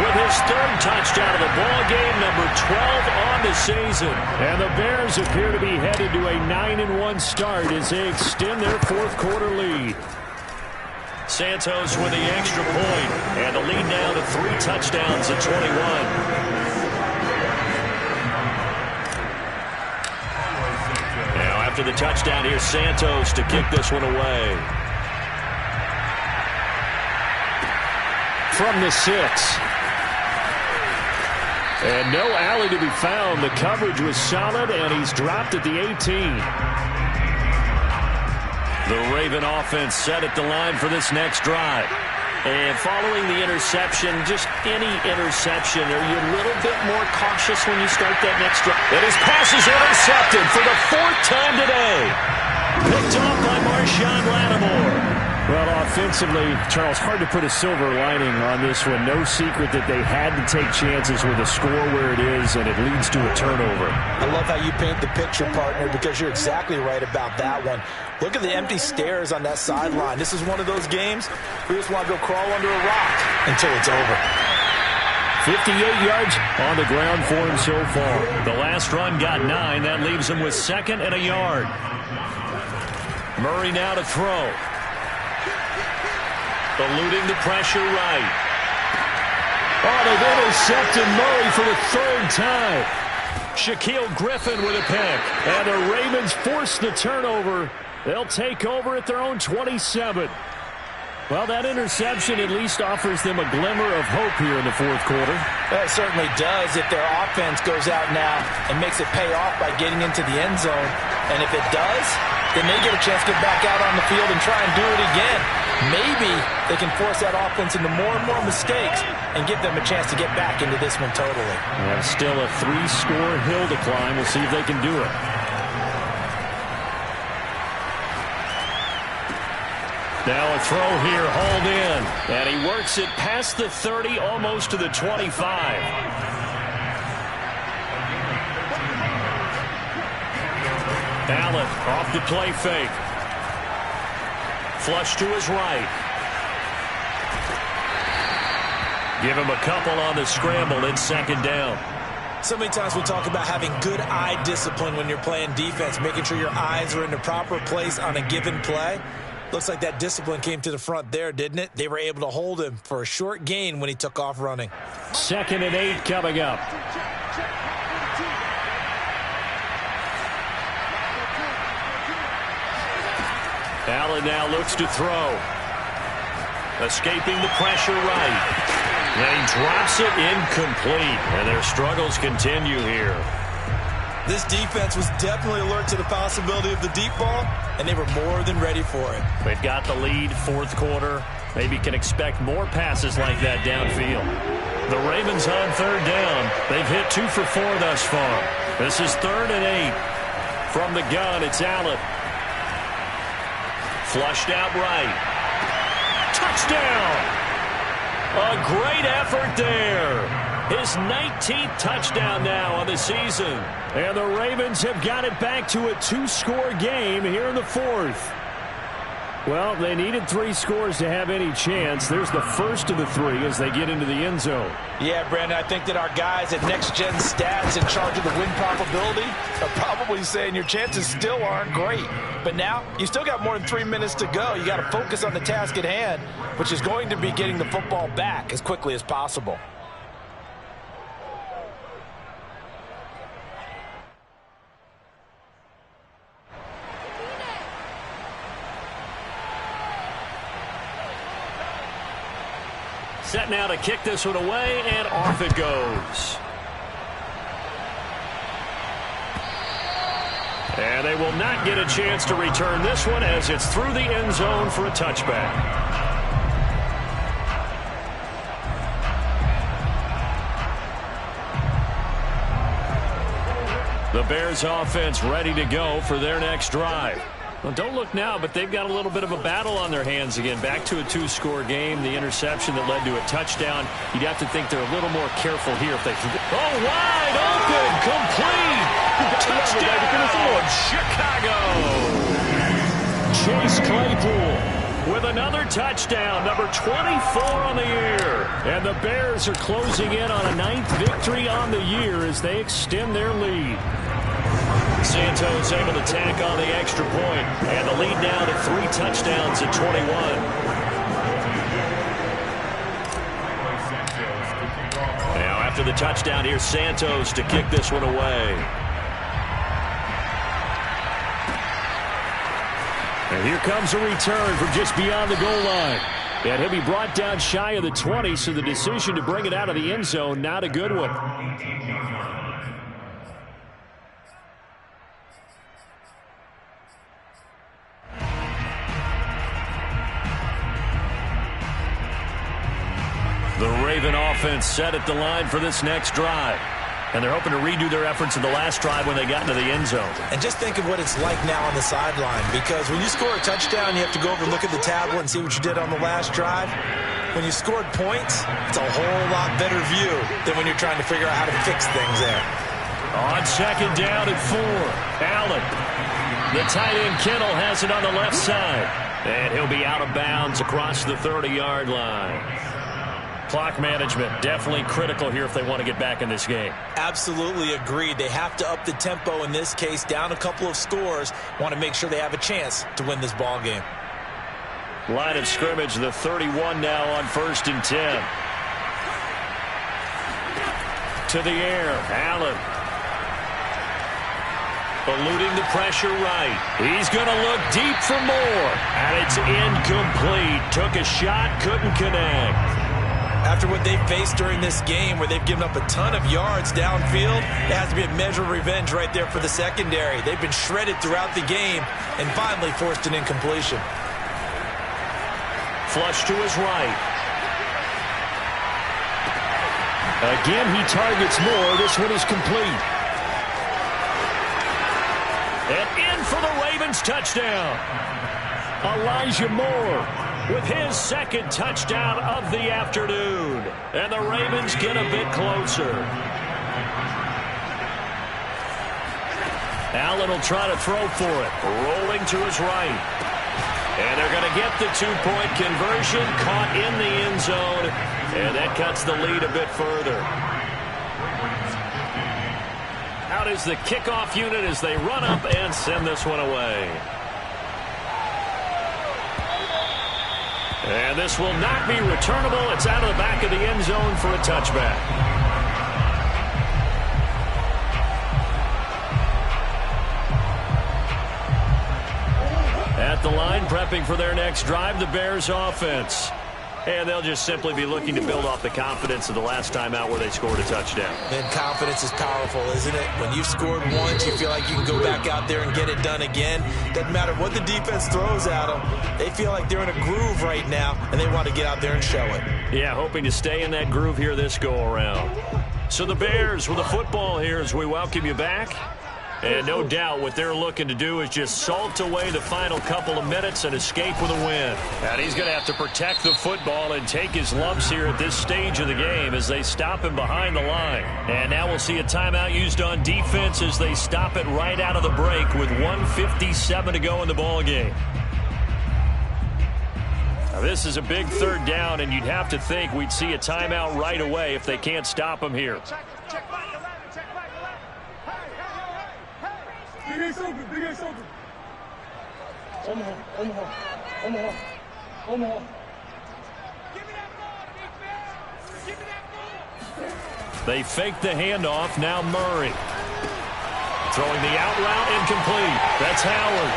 with his 3rd touchdown of the ball game, number 12 on the season. And the Bears appear to be headed to a 9-1 start as they extend their 4th quarter lead. Santos with the extra point, and the lead now to 3 touchdowns at 21. After the touchdown, here's Santos to kick this one away. From the 6. And no alley to be found. The coverage was solid, and he's dropped at the 18. The Raven offense set at the line for this next drive. And following the interception, just any interception, are you a little bit more cautious when you start that next drive? And his pass is intercepted for the 4th time today. Picked off by Marshawn Lattimore. Well, offensively, Charles, hard to put a silver lining on this one. No secret that they had to take chances with the score where it is, and it leads to a turnover. I love how you paint the picture, partner, because you're exactly right about that one. Look at the empty stares on that sideline. This is one of those games where you just want to go crawl under a rock until it's over. 58 yards on the ground for him so far. The last run got 9. That leaves him with 2nd and a yard. Murray now to throw. Eluding the pressure right. Oh, they've intercepted Murray for the 3rd time. Shaquille Griffin with a pick. And the Ravens force the turnover. They'll take over at their own 27. Well, that interception at least offers them a glimmer of hope here in the 4th quarter. It certainly does if their offense goes out now and makes it pay off by getting into the end zone. And if it does, then they get a chance to get back out on the field and try and do it again. Maybe they can force that offense into more and more mistakes and give them a chance to get back into this one totally. Well, still a 3-score hill to climb. We'll see if they can do it. Now a throw here, hauled in. And he works it past the 30, almost to the 25. Allen off the play fake. Flush to his right. Give him a couple on the scramble. It's 2nd down. So many times we talk about having good eye discipline when you're playing defense, making sure your eyes are in the proper place on a given play. Looks like that discipline came to the front there, didn't it? They were able to hold him for a short gain when he took off running. 2nd and 8 coming up. Allen now looks to throw. Escaping the pressure right. And he drops it incomplete. And their struggles continue here. This defense was definitely alert to the possibility of the deep ball, and they were more than ready for it. They've got the lead, 4th quarter. Maybe can expect more passes like that downfield. The Ravens on 3rd down. They've hit 2 for 4 thus far. This is 3rd and 8. From the gun, it's Allen. Flushed out right. Touchdown! A great effort there. His 19th touchdown now on the season. And the Ravens have got it back to a 2-score game here in the 4th. Well, they needed 3 scores to have any chance. There's the first of the 3 as they get into the end zone. Yeah, Brandon, I think that our guys at Next Gen Stats in charge of the win probability are probably saying your chances still aren't great. But now, you still got more than 3 minutes to go. You got to focus on the task at hand, which is going to be getting the football back as quickly as possible. Set now to kick this one away, and off it goes. And they will not get a chance to return this one as it's through the end zone for a touchback. The Bears offense ready to go for their next drive. Well, don't look now, but they've got a little bit of a battle on their hands again. Back to a 2-score game. The interception that led to a touchdown. You'd have to think they're a little more careful here if they can. Oh, wide open, complete. Touchdown, Chicago. Chase Claypool with another touchdown, number 24 on the year. And the Bears are closing in on a 9th victory on the year as they extend their lead. Santos able to tack on the extra point, and the lead now to 3 touchdowns at 21. Now after the touchdown, here's Santos to kick this one away. And here comes a return from just beyond the goal line. And he'll be brought down shy of the 20, so the decision to bring it out of the end zone, not a good one. Raven offense set at the line for this next drive. And they're hoping to redo their efforts in the last drive when they got into the end zone. And just think of what it's like now on the sideline, because when you score a touchdown, you have to go over and look at the tablet and see what you did on the last drive. When you scored points, it's a whole lot better view than when you're trying to figure out how to fix things there. On second down at 4, Allen. The tight end Kittle has it on the left side. And he'll be out of bounds across the 30-yard line. Clock management definitely critical here if they want to get back in this game. Absolutely agreed. They have to up the tempo in this case, down a couple of scores. Want to make sure they have a chance to win this ball game. Line of scrimmage, the 31 now on 1st and 10. To the air, Allen. Eluding the pressure right. He's going to look deep for more. And it's incomplete. Took a shot, couldn't connect. After what they've faced during this game where they've given up a ton of yards downfield, it has to be a measure of revenge right there for the secondary. They've been shredded throughout the game and finally forced an incompletion. Flush to his right. Again, he targets more. This one is complete. And in for the Ravens touchdown. Elijah Moore with his second touchdown of the afternoon. And the Ravens get a bit closer. Allen will try to throw for it. Rolling to his right. And they're going to get the two-point conversion. Caught in the end zone. And that cuts the lead a bit further. Out is the kickoff unit as they run up and send this one away. And this will not be returnable. It's out of the back of the end zone for a touchback. At the line, prepping for their next drive, the Bears offense. And they'll just simply be looking to build off the confidence of the last time out where they scored a touchdown. And confidence is powerful, isn't it? When you've scored once, you feel like you can go back out there and get it done again. Doesn't matter what the defense throws at them. They feel like they're in a groove right now, and they want to get out there and show it. Yeah, hoping to stay in that groove here this go-around. So the Bears with the football here as we welcome you back. And no doubt what they're looking to do is just salt away the final couple of minutes and escape with a win. And he's going to have to protect the football and take his lumps here at this stage of the game as they stop him behind the line. And now we'll see a timeout used on defense as they stop it right out of the break with 1:57 to go in the ball game. Now this is a big third down, and you'd have to think we'd see a timeout right away if they can't stop him here. Big Ace open, Big Ace open. Omaha. Give me that ball, Give me that ball. They fake the handoff. Now Murray. Throwing the out route incomplete. That's Howard.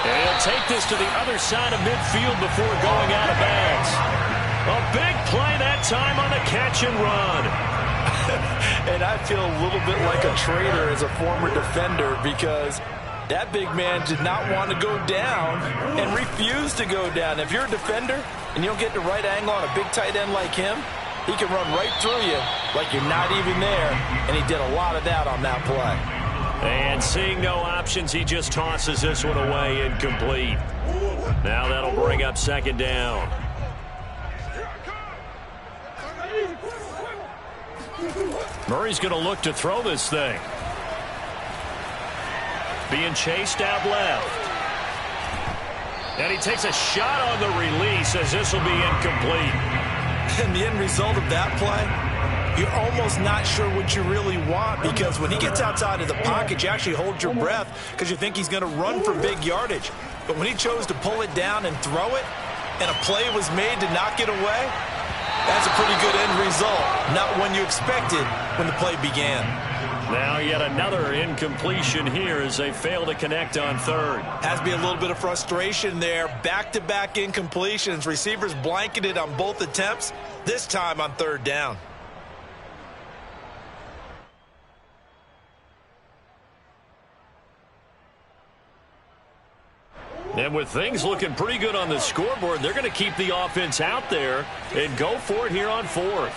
And he'll take this to the other side of midfield before going out of bounds. A big play that time on the catch and run. And I feel a little bit like a traitor as a former defender because that big man did not want to go down and refused to go down. If you're a defender and you don't get the right angle on a big tight end like him, he can run right through you like you're not even there, and he did a lot of that on that play. And seeing no options, he just tosses this one away incomplete. Now that'll bring up second down. Murray's going to look to throw this thing. Being chased out left. And he takes a shot on the release as this will be incomplete. And the end result of that play, you're almost not sure what you really want because when he gets outside of the pocket, you actually hold your breath because you think he's going to run for big yardage. But when he chose to pull it down and throw it, and a play was made to knock it away, that's a pretty good end result. Not one you expected when the play began. Now yet another incompletion here as they fail to connect on third. Has to be a little bit of frustration there. Back-to-back incompletions. Receivers blanketed on both attempts, this time on third down. And with things looking pretty good on the scoreboard, they're going to keep the offense out there and go for it here on 4th.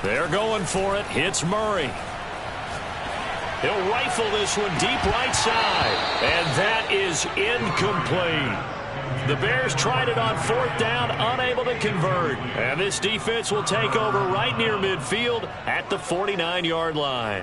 They're going for it. Hits Murray. He'll rifle this one deep right side. And that is incomplete. The Bears tried it on 4th down, unable to convert. And this defense will take over right near midfield at the 49-yard line.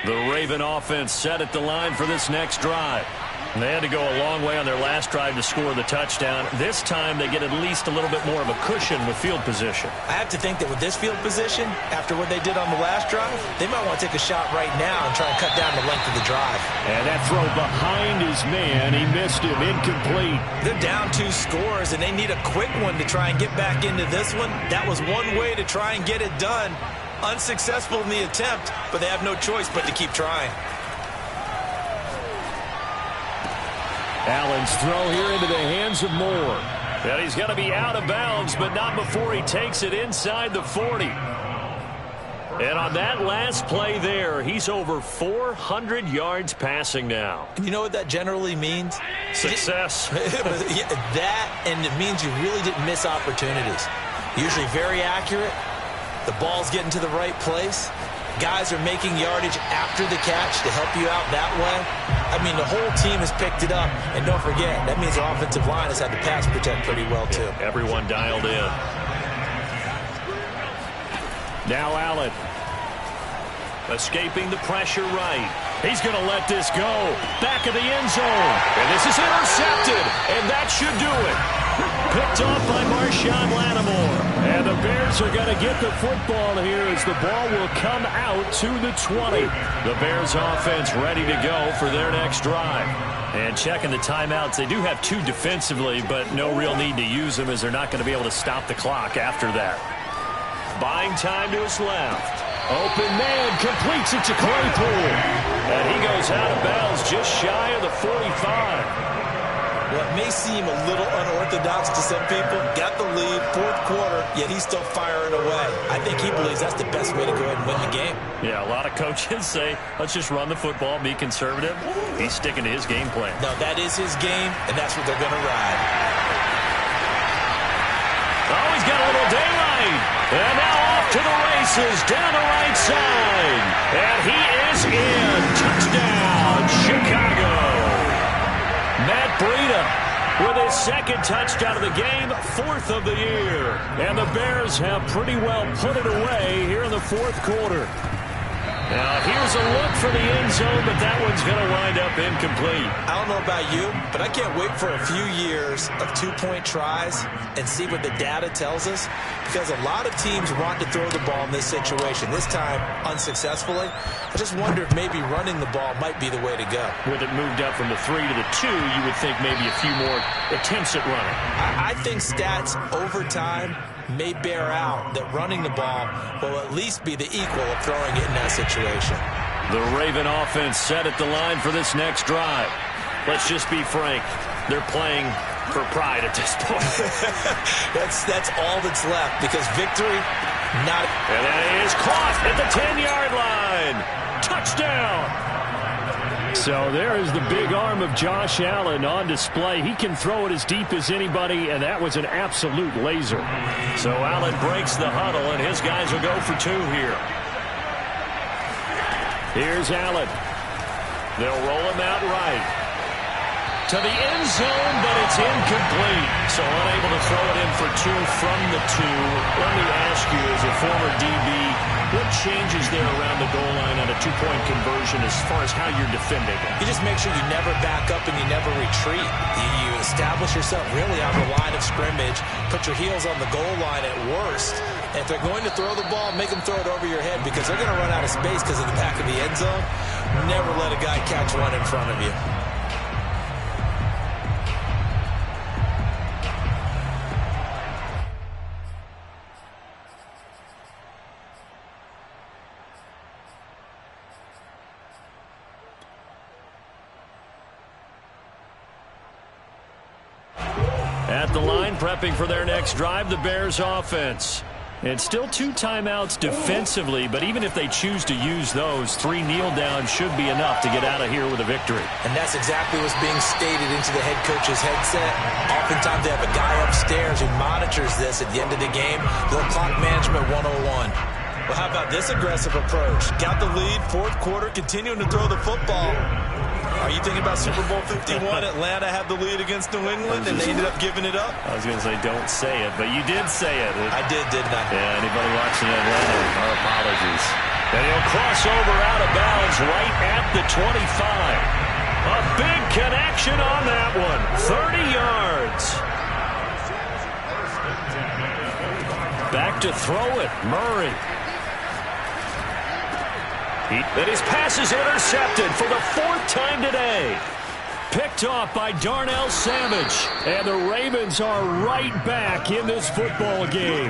The Raven offense set at the line for this next drive. And they had to go a long way on their last drive to score the touchdown. This time they get at least a little bit more of a cushion with field position. I have to think that with this field position, after what they did on the last drive, they might want to take a shot right now and try and cut down the length of the drive. And that throw behind his man, he missed him, incomplete. They're down 2 scores, and they need a quick one to try and get back into this one. That was one way to try and get it done. Unsuccessful in the attempt, but they have no choice but to keep trying. Allen's throw here into the hands of Moore. And he's going to be out of bounds, but not before he takes it inside the 40. And on that last play there, he's over 400 yards passing now. You know what that generally means? Success. That, and it means you really didn't miss opportunities. Usually very accurate. The ball's getting to the right place. Guys are making yardage after the catch to help you out that way. I mean, the whole team has picked it up. And don't forget, that means the offensive line has had to pass protect pretty well, too. Yeah, everyone dialed in. Now Allen. Escaping the pressure right. He's going to let this go. Back of the end zone. And this is intercepted. And that should do it. Picked off by Marshawn Lattimore. And the Bears are going to get the football here as the ball will come out to the 20. The Bears offense ready to go for their next drive. And checking the timeouts, they do have 2 defensively, but no real need to use them as they're not going to be able to stop the clock after that. Buying time to his left. Open man completes it to Claypool. And he goes out of bounds just shy of the 45. Well, it may seem a little unorthodox to some people. Got the lead, 4th quarter, yet he's still firing away. I think he believes that's the best way to go ahead and win the game. Yeah, a lot of coaches say, let's just run the football, be conservative. He's sticking to his game plan. No, that is his game, and that's what they're going to ride. Oh, he's got a little daylight. And now off to the races, down the right side. And he is in. Touchdown, Chicago. Matt Breida with his 2nd touchdown of the game, 4th of the year. And the Bears have pretty well put it away here in the 4th quarter. Now, here's a look for the end zone, but that one's going to wind up incomplete. I don't know about you, but I can't wait for a few years of 2-point tries and see what the data tells us, because a lot of teams want to throw the ball in this situation, this time unsuccessfully. I just wonder if maybe running the ball might be the way to go. With it moved up from the 3 to the 2, you would think maybe a few more attempts at running. I think stats over time may bear out that running the ball will at least be the equal of throwing it in that situation. The Raven offense set at the line for this next drive. Let's just be frank. They're playing for pride at this point. that's all that's left, because victory, not... And that is caught at the 10-yard line. Touchdown. So there is the big arm of Josh Allen on display. He can throw it as deep as anybody, and that was an absolute laser. So Allen breaks the huddle, and his guys will go for 2 here. Here's Allen. They'll roll him out right. To the end zone, but it's incomplete. So unable to throw it in for 2 from the 2. Let me ask you, as a former DB, what changes there around the goal line on a 2-point conversion as far as how you're defending it? You just make sure you never back up and you never retreat. You establish yourself really on the line of scrimmage, put your heels on the goal line at worst. And if they're going to throw the ball, make them throw it over your head, because they're going to run out of space because of the back of the end zone. Never let a guy catch one in front of you. At the line, prepping for their next drive, the Bears offense. And still 2 timeouts defensively, but even if they choose to use those, 3 kneel downs should be enough to get out of here with a victory. And that's exactly what's being stated into the head coach's headset. Oftentimes they have a guy upstairs who monitors this at the end of the game. Little clock management 101. Well, how about this aggressive approach? Got the lead, 4th quarter, continuing to throw the football. Are you thinking about Super Bowl 51? Atlanta had the lead against New England, and they ended up giving it up? I was going to say don't say it, but you did say it. I did, didn't I? Yeah, anybody watching Atlanta, our apologies. And he'll cross over out of bounds right at the 25. A big connection on that one. 30 yards. Back to throw it, Murray. And his pass is intercepted for the 4th time today. Picked off by Darnell Savage. And the Ravens are right back in this football game.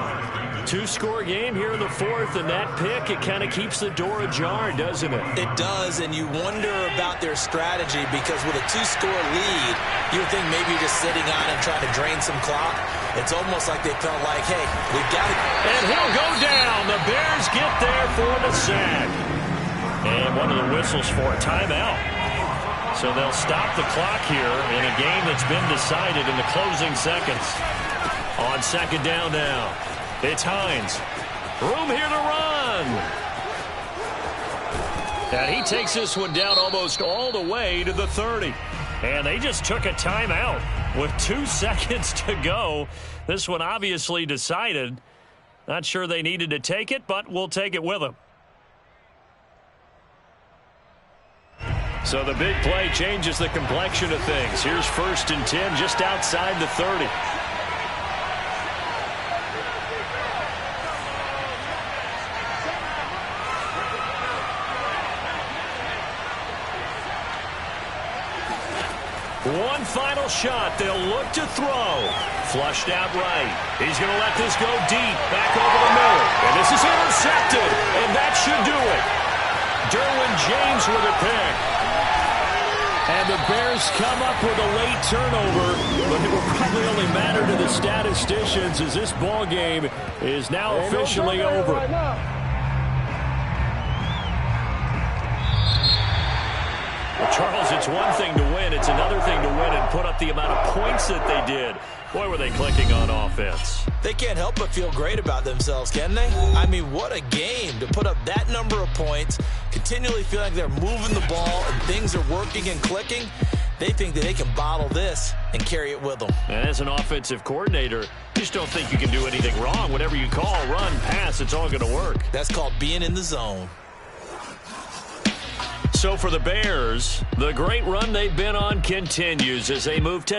2-score game here in the 4th, and that pick, it kind of keeps the door ajar, doesn't it? It does, and you wonder about their strategy because with a 2-score lead, you would think maybe you're just sitting on and trying to drain some clock. It's almost like they felt like, hey, we've got to... And he'll go down. The Bears get there for the sack. And one of the whistles for a timeout. So they'll stop the clock here in a game that's been decided in the closing seconds. On 2nd down now, it's Hines. Room here to run. And he takes this one down almost all the way to the 30. And they just took a timeout with 2 seconds to go. This one obviously decided. Not sure they needed to take it, but we'll take it with them. So the big play changes the complexion of things. Here's 1st and 10 just outside the 30. One final shot. They'll look to throw. Flushed out right. He's going to let this go deep. Back over the middle. And this is intercepted. And that should do it. Derwin James with a pick. And the Bears come up with a late turnover, but it will probably only matter to the statisticians as this ball game is now officially over. Well, Charles, it's one thing to win. It's another thing to win and put up the amount of points that they did. Boy, were they clicking on offense. They can't help but feel great about themselves, can they? I mean, what a game to put up that number of points, continually feeling like they're moving the ball and things are working and clicking. They think that they can bottle this and carry it with them. And as an offensive coordinator, you just don't think you can do anything wrong. Whatever you call, run, pass, it's all going to work. That's called being in the zone. So for the Bears, the great run they've been on continues as they move to